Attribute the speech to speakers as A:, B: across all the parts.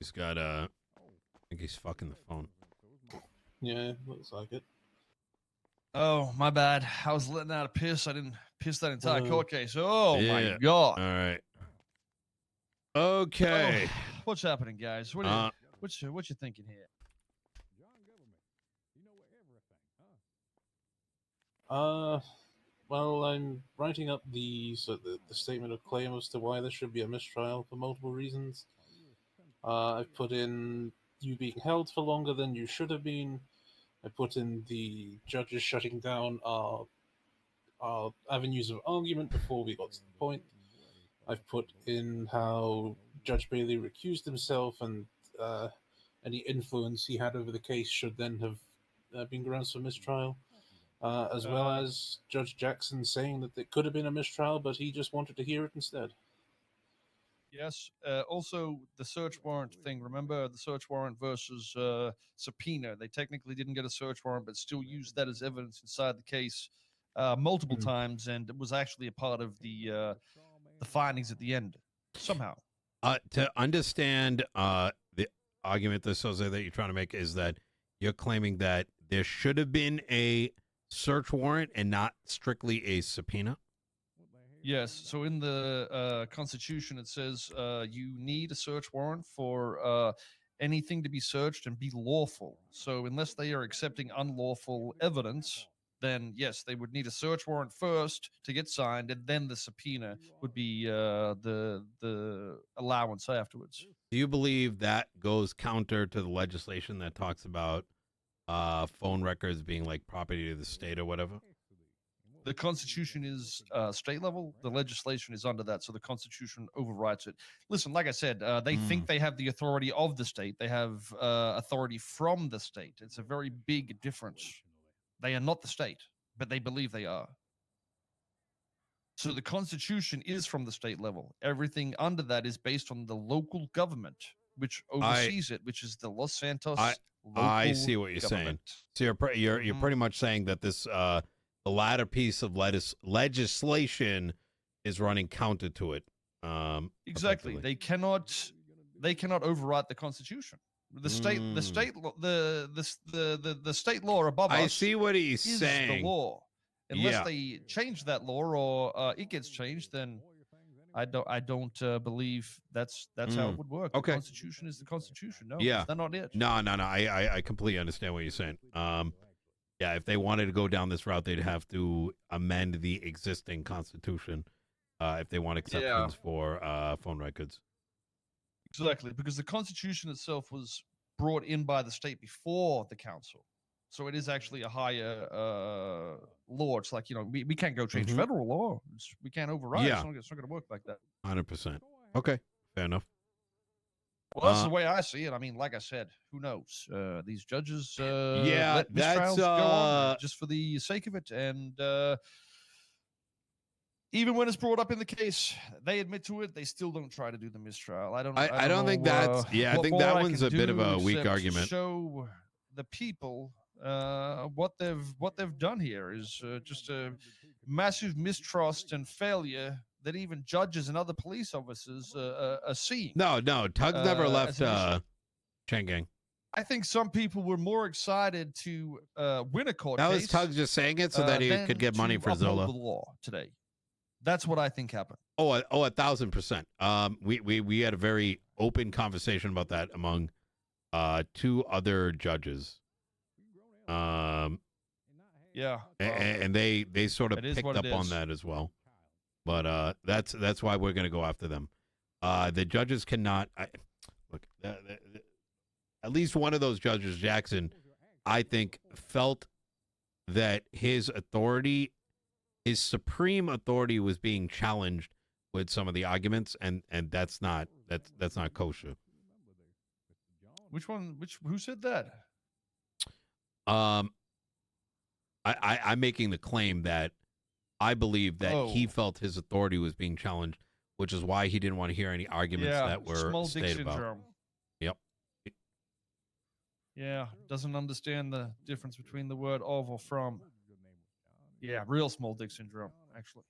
A: He's got I think he's fucking the phone.
B: Yeah, looks like it.
C: Oh, my bad. I was letting out a piss. I didn't piss that entire court case. Oh,
A: Yeah.
C: my God.
A: All right. Okay.
C: Oh, what's happening, guys? What you thinking here?
B: Well, I'm writing up the statement of claim as to why there should be a mistrial for multiple reasons. I've put in you being held for longer than you should have been. I put in the judges shutting down our avenues of argument before we got to the point. I've put in how Judge Bailey recused himself and any influence he had over the case should then have been grounds for mistrial. As well as Judge Jackson saying that it could have been a mistrial, but he just wanted to hear it instead.
C: Yes. Also, the search warrant thing. Remember the search warrant versus subpoena? They technically didn't get a search warrant, but still used that as evidence inside the case multiple times, and it was actually a part of the findings at the end somehow.
A: To understand the argument that Soze that you're trying to make is that you're claiming that there should have been a search warrant and not strictly a subpoena?
C: Yes. So in the Constitution, it says you need a search warrant for anything to be searched and be lawful. So unless they are accepting unlawful evidence, then yes, they would need a search warrant first to get signed, and then the subpoena would be the allowance afterwards.
A: Do you believe that goes counter to the legislation that talks about phone records being like property of the state or whatever?
C: The Constitution is state level. The legislation is under that, so the Constitution overrides it. Listen, like I said, they think they have the authority of the state. They have authority from the state. It's a very big difference. They are not the state, but they believe they are. So the Constitution is from the state level. Everything under that is based on the local government, which oversees it, which is the Los Santos local
A: I see what you're
C: government.
A: saying. So you're pretty much saying that this the latter piece of legislation is running counter to it.
C: Exactly. They cannot override the Constitution. The state law above us.
A: I see what he's
C: is
A: saying.
C: The law. Unless they change that law or it gets changed, then I don't believe that's how it would work.
A: Okay.
C: The Constitution is the Constitution. No,
A: Yeah.
C: that's not it.
A: No. I completely understand what you're saying. Yeah, if they wanted to go down this route, they'd have to amend the existing Constitution if they want exceptions for phone records.
C: Exactly, because the Constitution itself was brought in by the state before the council. So it is actually a higher law. It's like, we can't go change federal law. We can't override it. It's not going to work like that.
A: 100%. Okay, fair enough.
C: Well, that's the way I see it. I mean, like I said, who knows? These judges let mistrials go on just for the sake of it. And even when it's brought up in the case, they admit to it. They still don't try to do the mistrial. I don't
A: think
C: know,
A: that's... I think that one's a bit of a weak argument.
C: Show the people what they've done here is just a massive mistrust and failure that even judges and other police officers are seeing.
A: No, Tuggs never left Chang'an.
C: I think some people were more exciid to win a court case.
A: That was Tuggs just saying it so that he could get money for Zola.
C: The law today. That's what I think happened.
A: Oh, 1,000%. We had a very open conversation about that among two other judges. And they sort of picked up on that as well. But that's why we're going to go after them. The judges cannot look. At least one of those judges, Jackson, I think felt that his authority, his supreme authority, was being challenged with some of the arguments, and that's not kosher.
C: Which one? Who said that?
A: I'm making the claim that I believe that he felt his authority was being challenged, which is why he didn't want to hear any arguments that were
C: small
A: stated
C: dick
A: about.
C: syndrome.
A: Yep.
C: Yeah, doesn't understand the difference between the word of or from. Yeah, real small dick syndrome, actually.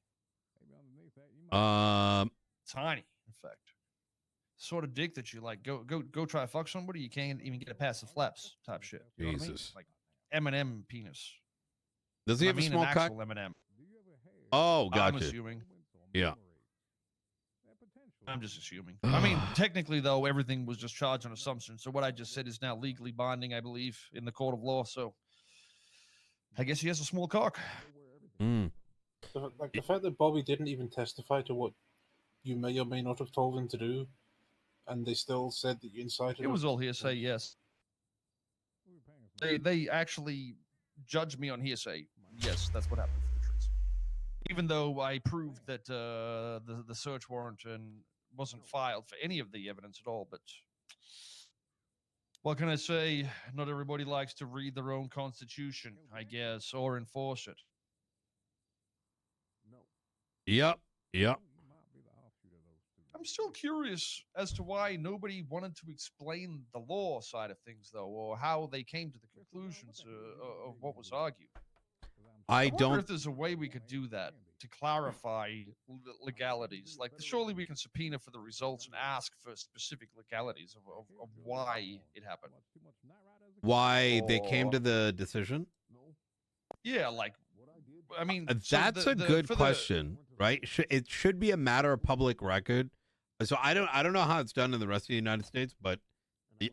A: Tiny,
C: in fact. sort of dick that you like go try to fuck somebody, you can't even get a pass the flaps type shit. You know what I mean?
A: Jesus.
C: Like Eminem penis.
A: Does he
C: I
A: have a
C: mean
A: small
C: an
A: cock?
C: actual Eminem.
A: Oh,
C: I'm
A: gotcha.
C: assuming.
A: Yeah.
C: I'm just assuming. I mean, technically, though, everything was just charged on assumption. So what I just said is now legally binding, I believe, in the court of law. So I guess he has a small cock.
A: Mm.
B: The fact that Bobby didn't even testify to what you may or may not have told him to do, and they still said that you incited him.
C: It was all hearsay, yes. They actually judged me on hearsay. Yes, that's what happened for the trees. Even though I proved that the search warrant and wasn't filed for any of the evidence at all, but what can I say? Not everybody likes to read their own constitution, I guess, or enforce it.
A: Yep. Yep.
C: I'm still curious as to why nobody wanted to explain the law side of things, though, or how they came to the conclusions of what was argued. I wonder if there's a way we could do that to clarify legalities. Like, surely we can subpoena for the results and ask for specific legalities of why it happened.
A: Why they came to the decision?
C: Yeah, like, I mean,
A: that's a good question, right? It should be a matter of public record. So I don't know how it's done in the rest of the United States, but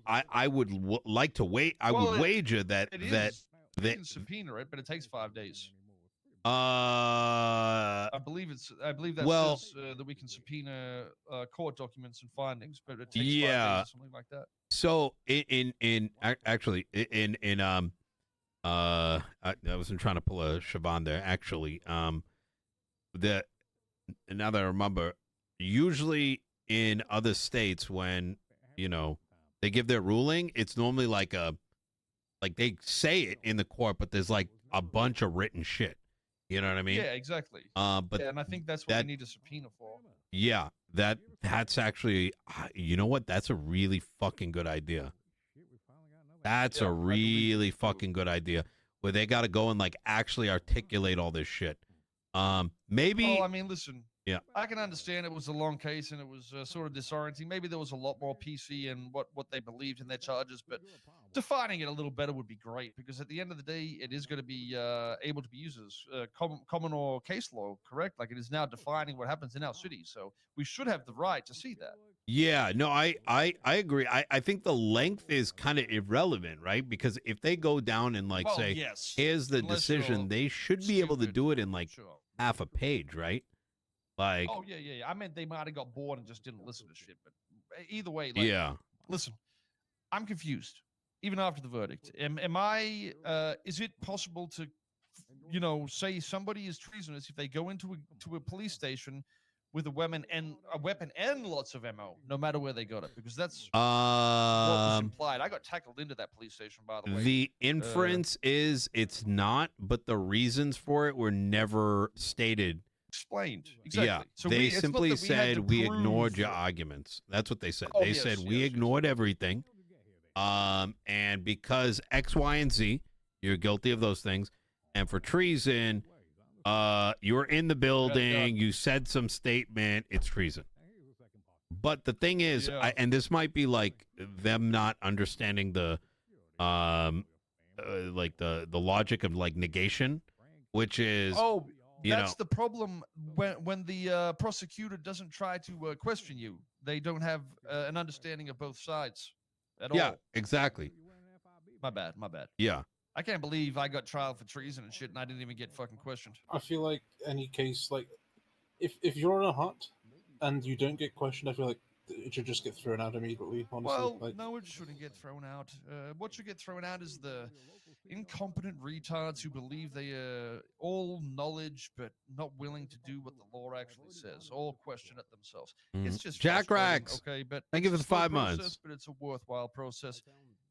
A: I would like to wait. I would wager that
C: you can subpoena it, but it takes 5 days.
A: I
C: believe that says that we can subpoena court documents and findings, but it takes 5 days or something like that.
A: So I wasn't trying to pull a Siobhan there. Actually, now that I remember, usually in other states when they give their ruling, it's normally like they say it in the court, but there's like a bunch of written shit. You know what I mean?
C: Yeah, exactly. And I think that's what we need a subpoena for.
A: Yeah, that's actually, you know what? That's a really fucking good idea. That's a really fucking good idea, where they got to go and like actually articulate all this shit. Maybe.
C: Oh, I mean, listen.
A: Yeah,
C: I can understand it was a long case and it was sort of disorienting. Maybe there was a lot more PC in what they believed in their charges, but defining it a little better would be great, because at the end of the day, it is going to be able to be used as common or case law, correct? Like, it is now defining what happens in our city, so we should have the right to see that.
A: Yeah, no, I agree. I think the length is kind of irrelevant, right? Because if they go down and like say,
C: yes.
A: here's the decision, they should be able to do it in like half a page, right? Like,
C: oh yeah. I meant they might have got bored and just didn't listen to shit. But either way, like, listen, I'm confused. Even after the verdict, am I? Is it possible to, say somebody is treasonous if they go into a police station with a weapon and lots of ammo, no matter where they got it? Because that's what was implied. I got tackled into that police station, by the way.
A: The inference is it's not, but the reasons for it were never stated.
C: Explained. Exactly.
A: Yeah,
C: so
A: they simply said we ignored your arguments. That's what they said. They said we ignored everything. And because X, Y, and Z, you're guilty of those things. And for treason, you're in the building, you said some statement, it's treason. But the thing is, and this might be like them not understanding the like the logic of like negation, which is
C: that's the problem when the prosecutor doesn't try to question you. They don't have an understanding of both sides at all.
A: Yeah, exactly.
C: My bad.
A: Yeah.
C: I can't believe I got trial for treason and shit, and I didn't even get fucking questioned.
B: I feel like any case, like, if you're in a hut and you don't get questioned, I feel like it should just get thrown out immediately, honestly.
C: Well, no, it shouldn't get thrown out. What should get thrown out is the incompetent retards who believe they are all knowledge but not willing to do what the law actually says, all question it themselves. It's just
A: Jack Rax.
C: Okay, but
A: thank you for the 5 months.
C: But it's a worthwhile process.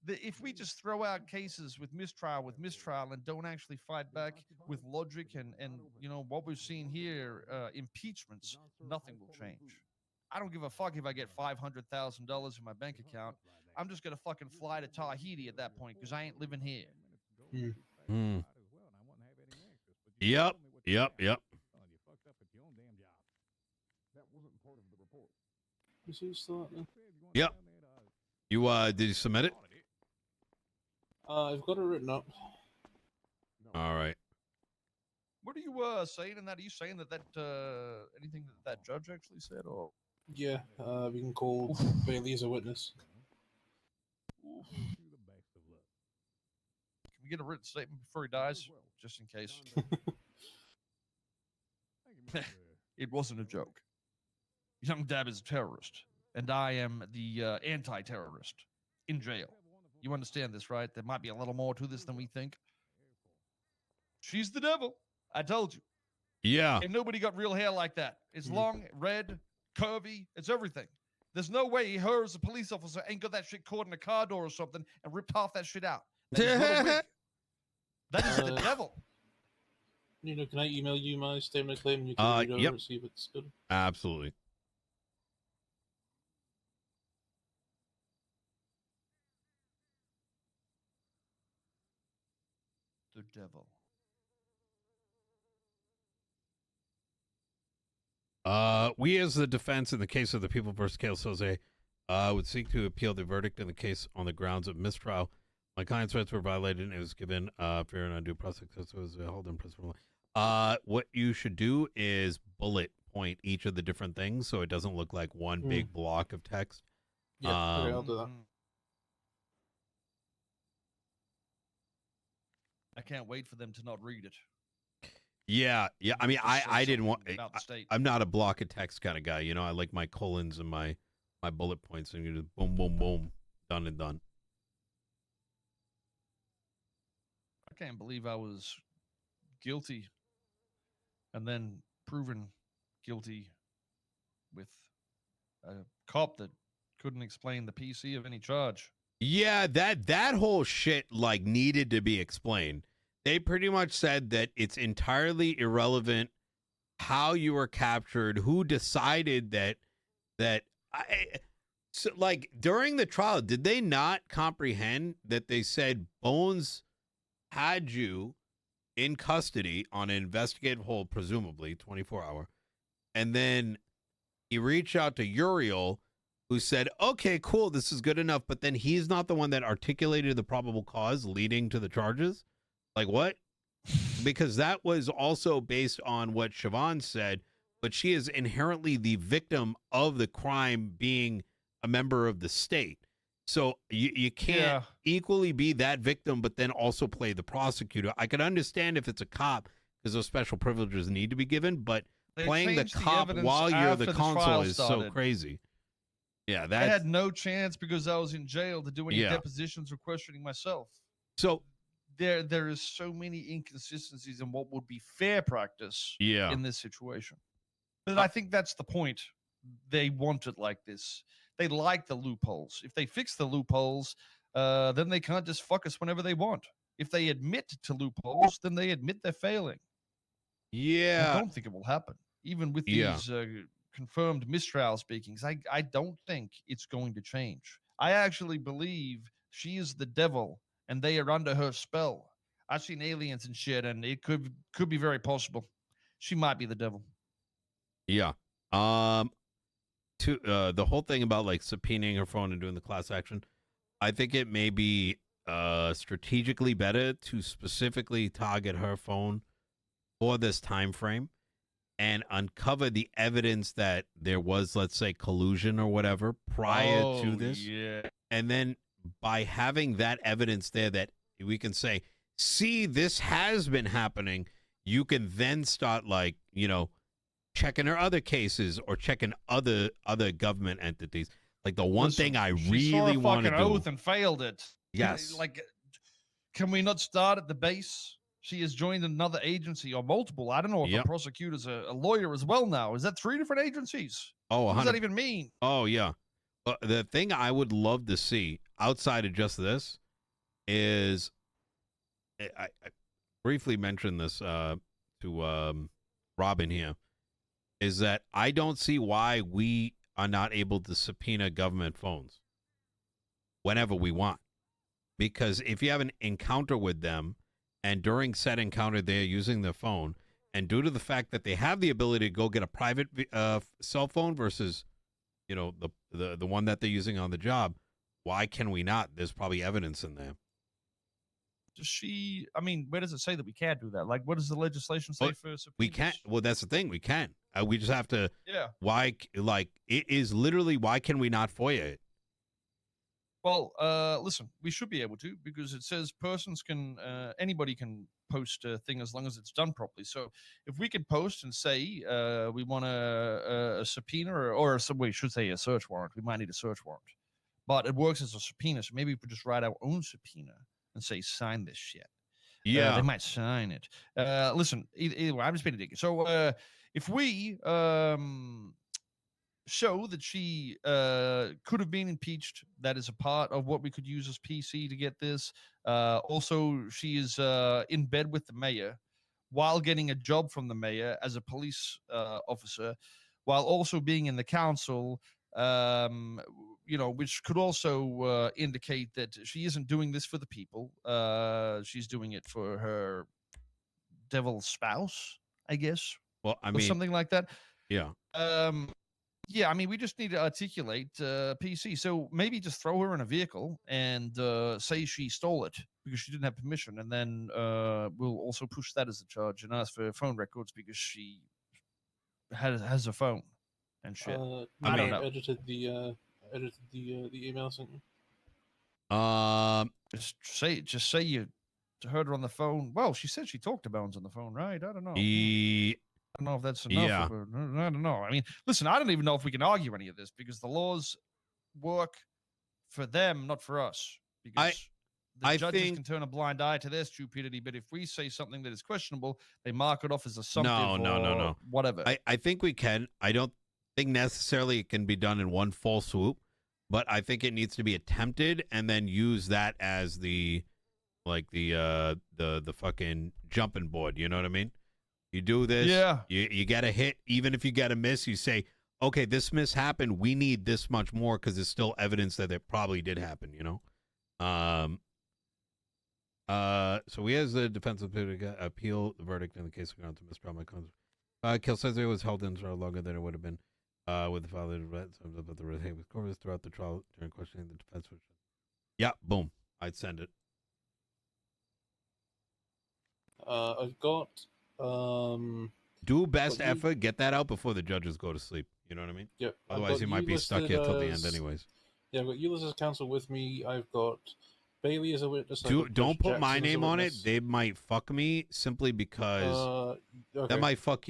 C: If we just throw out cases with mistrial and don't actually fight back with logic and what we've seen here, impeachments, nothing will change. I don't give a fuck if I get $500,000 in my bank account. I'm just gonna fucking fly to Tahiti at that point because I ain't living here.
A: Yep.
B: Is he still out there?
A: Yep. You did you submit it?
B: I've got it written up.
A: All right.
C: What are you saying in that? Are you saying that anything that judge actually said, or
B: Yeah, we can call Bailey as a witness.
C: can we get a written statement before he dies, just in case? It wasn't a joke. Young Dab is a terrorist, and I am the anti-terrorist in jail. You understand this, right? There might be a little more to this than we think. She's the devil. I told you.
A: Yeah.
C: And nobody got real hair like that. It's long, red, curvy. It's everything. There's no way her as a police officer ain't got that shit caught in a car door or something and ripped half that shit out. That is not a wig. That is the devil.
B: Nino, can I email you my statement of claim and you can read over it, see if it's good?
A: Absolutely.
C: The devil.
A: We as the defense in the case of the people versus Nino Soze would seek to appeal the verdict in the case on the grounds of mistrial. My client's rights were violated and it was given fair and undue process. So it was held in principle. What you should do is bullet point each of the different things so it doesn't look like one big block of text.
B: Yeah, okay, I'll do that.
C: I can't wait for them to not read it.
A: Yeah. I mean, I didn't want.
C: About the state.
A: I'm not a block of text kind of guy. You know, I like my colons and my bullet points, and you just boom, boom, boom, done and done.
C: I can't believe I was guilty and then proven guilty with a cop that couldn't explain the PC of any charge.
A: Yeah, that whole shit like needed to be explained. They pretty much said that it's entirely irrelevant how you were captured, who decided that so like during the trial, did they not comprehend that they said Bones had you in custody on an investigative hold, presumably 24-hour, and then he reached out to Uriel, who said, okay, cool, this is good enough, but then he's not the one that articulated the probable cause leading to the charges? Like, what? Because that was also based on what Siobhan said, but she is inherently the victim of the crime being a member of the state. So you can't equally be that victim, but then also play the prosecutor. I can understand if it's a cop, because those special privileges need to be given, but playing the cop while you're the consul is so crazy. Yeah,
C: I had no chance because I was in jail to do any depositions or questioning myself.
A: So
C: there is so many inconsistencies in what would be fair practice in this situation. But I think that's the point. They want it like this. They like the loopholes. If they fix the loopholes, then they can't just fuck us whenever they want. If they admit to loopholes, then they admit they're failing.
A: Yeah.
C: I don't think it will happen. Even with these confirmed mistrial speakings, I don't think it's going to change. I actually believe she is the devil and they are under her spell. I've seen aliens and shit, and it could be very possible. She might be the devil.
A: Yeah. The whole thing about like subpoenaing her phone and doing the class action, I think it may be strategically better to specifically target her phone for this time frame and uncover the evidence that there was, let's say, collusion or whatever prior to this.
C: Yeah.
A: And then by having that evidence there that we can say, see, this has been happening, you can then start like, you know, checking her other cases or checking other government entities. Like the one thing I really want to do.
C: Oath and failed it.
A: Yes.
C: Like, can we not start at the base? She has joined another agency or multiple. I don't know if a prosecutor's a lawyer as well now. Is that 3 different agencies?
A: Oh,
C: what does that even mean?
A: Oh, yeah. The thing I would love to see outside of just this is, I briefly mentioned this to Robin here, is that I don't see why we are not able to subpoena government phones whenever we want. Because if you have an encounter with them, and during said encounter they're using their phone, and due to the fact that they have the ability to go get a private cell phone versus, you know, the one that they're using on the job. Why can we not? There's probably evidence in there.
C: Does she? I mean, where does it say that we can't do that? Like, what does the legislation say
A: Well,
C: for subpoenas?
A: We can't. Well, that's the thing. We can. We just have to.
C: Yeah.
A: Why? Like, it is literally. Why can we not FOIA it?
C: Well, listen, we should be able to because it says persons can, anybody can post a thing as long as it's done properly. So if we could post and say we want a subpoena or we should say a search warrant, we might need a search warrant, but it works as a subpoena. So maybe we could just write our own subpoena and say sign this shit.
A: Yeah.
C: They might sign it. Listen, either way, I'm just being ridiculous. So if we show that she could have been impeached, that is a part of what we could use as PC to get this. Also, she is in bed with the mayor while getting a job from the mayor as a police officer, while also being in the council, which could also indicate that she isn't doing this for the people. She's doing it for her devil spouse, I guess.
A: Well, I
C: or
A: mean,
C: something like that.
A: Yeah.
C: Yeah, I mean, we just need to articulate PC. So maybe just throw her in a vehicle and say she stole it because she didn't have permission. And then we'll also push that as a charge and ask for phone records because she has a phone and shit.
B: I
C: don't know.
B: edited the email I sent you.
C: Just say you heard her on the phone. Well, she said she talked to Bones on the phone, right? I don't know. I don't know if that's enough.
A: Yeah.
C: I don't know. I mean, listen, I don't even know if we can argue any of this because the laws work for them, not for us. Because the judges can turn a blind eye to their stupidity, but if we say something that is questionable, they mark it off as assumptive
A: No.
C: whatever.
A: I think we can. I don't think necessarily it can be done in one full swoop, but I think it needs to be attempted and then use that as the fucking jumping board. You know what I mean? You do this, you get a hit. Even if you get a miss, you say, okay, this miss happened. We need this much more because there's still evidence that it probably did happen, you know? So we as the defense appeal the verdict in the case of ground to mistrial my concept. Kilsese was held in trial longer than it would have been with the father but the was corpus throughout the trial during questioning the defense. Yeah, boom. I'd send it.
B: I've got
A: do best effort, get that out before the judges go to sleep. You know what I mean?
B: Yep.
A: Otherwise, you might be stuck here till the end, anyways.
B: Yeah, I've got you as counsel with me. I've got Bailey as a witness.
A: Don't put my name on it. They might fuck me simply because that might fuck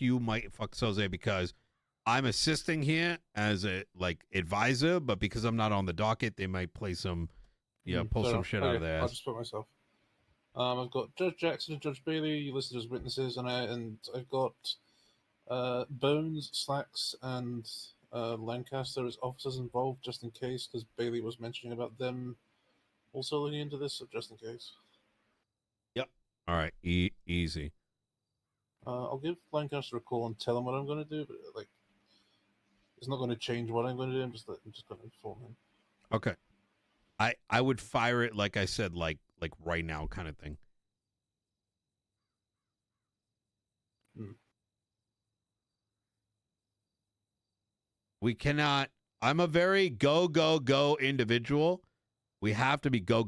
A: you, might fuck Soze because I'm assisting here as a advisor, but because I'm not on the docket, they might play some pull some shit out of their ass.
B: I'll just put myself. I've got Judge Jackson and Judge Bailey listed as witnesses, and I've got Bones, Slacks, and Lancaster as officers involved, just in case, because Bailey was mentioning about them also looking into this, so just in case.
A: Yep. All right. Easy.
B: I'll give Lancaster a call and tell him what I'm going to do, but it's not going to change what I'm going to do. I'm just going to inform him.
A: Okay. I would fire it like I said, like right now kind of thing. We cannot. I'm a very go individual. We have to be go.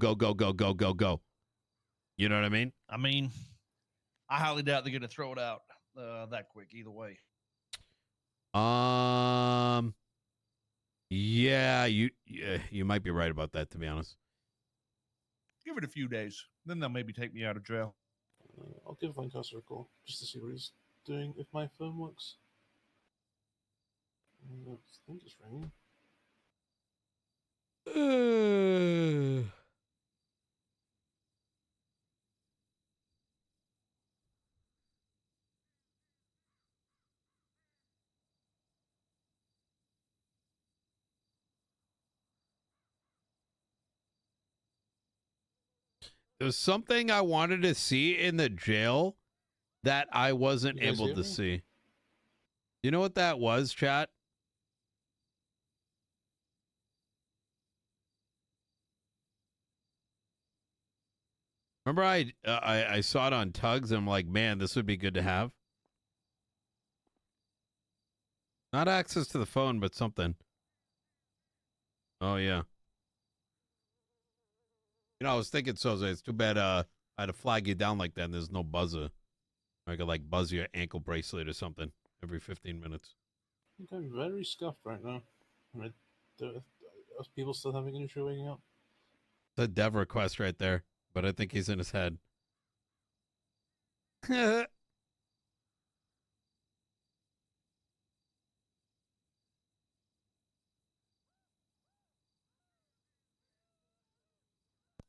A: You know what I mean?
C: I mean, I highly doubt they're going to throw it out that quick either way.
A: Yeah, you might be right about that, to be honest.
C: Give it a few days. Then they'll maybe take me out of jail.
B: I'll give Lancaster a call just to see what he's doing if my phone works. I think it's ringing.
A: There's something I wanted to see in the jail that I wasn't able to see. You know what that was, chat? Remember I saw it on Tugs and I'm like, man, this would be good to have. Not access to the phone, but something. Oh yeah. You know, I was thinking, Soze, it's too bad I had to flag you down like that and there's no buzzer. I could like buzz your ankle bracelet or something every 15 minutes.
B: I think I'm very scuffed right now. I mean, are people still having an issue waking up?
A: It's a dev request right there, but I think he's in his head.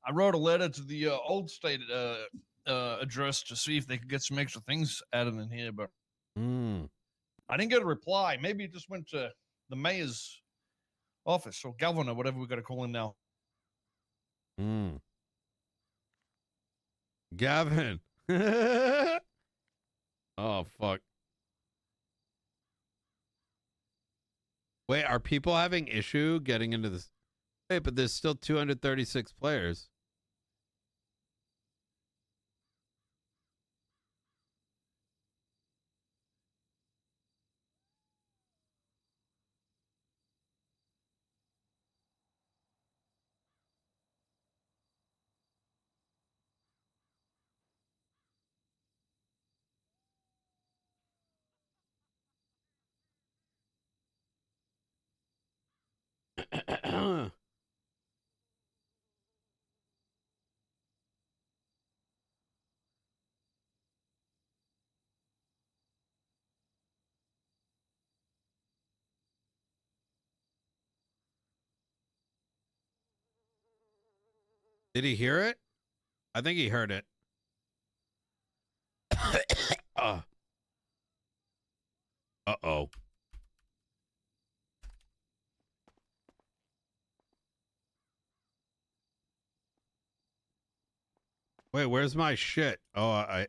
C: I wrote a letter to the old state address to see if they could get some extra things added in here, but I didn't get a reply. Maybe it just went to the mayor's office or governor, whatever we got to call him now.
A: Gavin. Oh, fuck. Wait, are people having issue getting into this? Wait, but there's still 236 players. Did he hear it? I think he heard it. Uh-oh. Wait, where's my shit? Oh, I...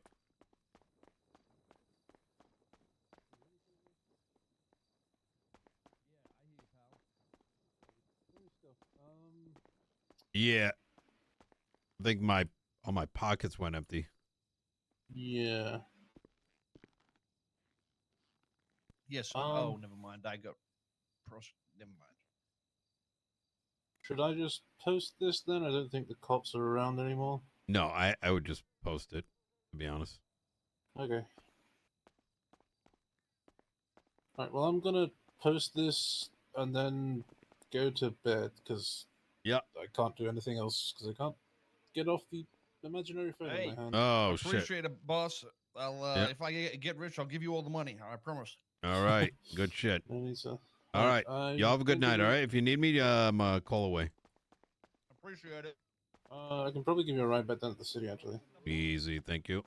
A: Yeah. I think all my pockets went empty.
B: Yeah.
C: Yes. Oh, never mind. I got... Never mind.
B: Should I just post this then? I don't think the cops are around anymore.
A: No, I would just post it, to be honest.
B: Okay. Alright, well, I'm gonna post this and then go to bed, because I can't do anything else, because I can't get off the imaginary phone in my hand.
A: Oh, shit.
C: Appreciate it, boss. I'll if I get rich, I'll give you all the money. I promise.
A: All right. Good shit.
B: No need, sir.
A: All right. Y'all have a good night, all right? If you need me, call away.
C: Appreciate it.
B: I can probably give you a ride back down to the city, actually.
A: Easy. Thank you.